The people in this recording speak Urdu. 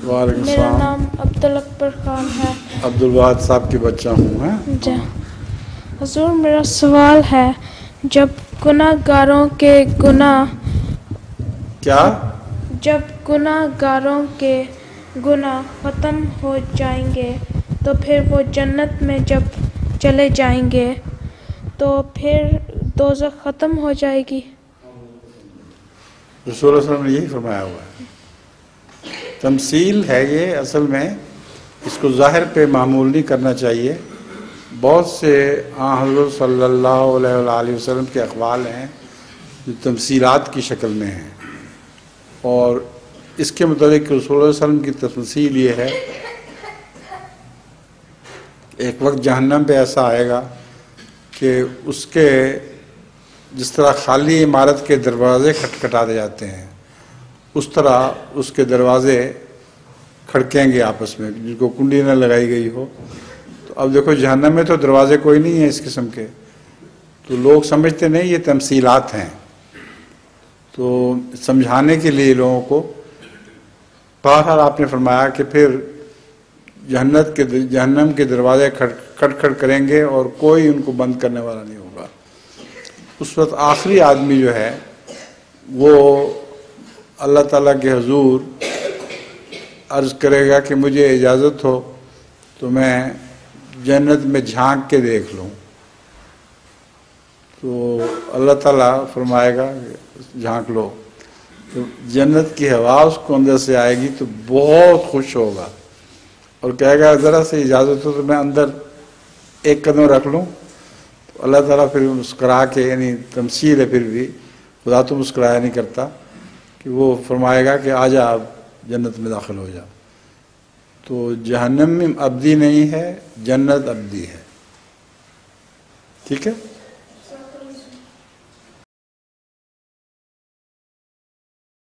وعلیکم میرا السلام. نام عبدالاکبر خان ہے. عبدالواحد صاحب کے بچہ ہوں. جی حضور، میرا سوال ہے، جب گناہ گاروں کے کیا؟ گناہ ختم ہو جائیں گے تو پھر وہ جنت میں جب چلے جائیں گے تو پھر دوزخ ختم ہو جائے گی؟ رسول اللہ صلی اللہ علیہ وسلم نے یہی فرمایا ہوا ہے. تمثیل ہے یہ، اصل میں اس کو ظاہر پہ معمول نہیں کرنا چاہیے. بہت سے حضرت صلی اللہ علیہ وآلہ وسلم کے اقوال ہیں جو تمثیلات کی شکل میں ہیں، اور اس کے متعلق رسول اللہ صلی اللہ علیہ وسلم کی تمثیل یہ ہے، ایک وقت جہنم پہ ایسا آئے گا کہ اس کے جس طرح خالی عمارت کے دروازے کھٹکھٹا دے جاتے ہیں، اس طرح اس کے دروازے کھڑکیں گے آپس میں، جن کو کنڈی نہ لگائی گئی ہو. تو اب دیکھو جہنم میں تو دروازے کوئی نہیں ہیں اس قسم کے، تو لوگ سمجھتے نہیں یہ تمثیلات ہیں. تو سمجھانے کے لیے لوگوں کو بہرحال آپ نے فرمایا کہ پھر جہنم کے دروازے کھٹ کھٹ کریں گے اور کوئی ان کو بند کرنے والا نہیں ہوگا. اس وقت آخری آدمی جو ہے وہ اللہ تعالیٰ کے حضور عرض کرے گا کہ مجھے اجازت ہو تو میں جنت میں جھانک کے دیکھ لوں. تو اللہ تعالیٰ فرمائے گا جھانک لو، تو جنت کی ہوا اس کو اندر سے آئے گی تو بہت خوش ہوگا اور کہے گا ذرا سے اجازت ہو تو میں اندر ایک قدم رکھ لوں. تو اللہ تعالیٰ پھر مسکرا کے، یعنی تمثیل ہے، پھر بھی خدا تو مسکرایا نہیں کرتا، کہ وہ فرمائے گا کہ آ جا اب جنت میں داخل ہو جا. تو جہنم میں ابدی نہیں ہے، جنت ابدی ہے. ٹھیک ہے.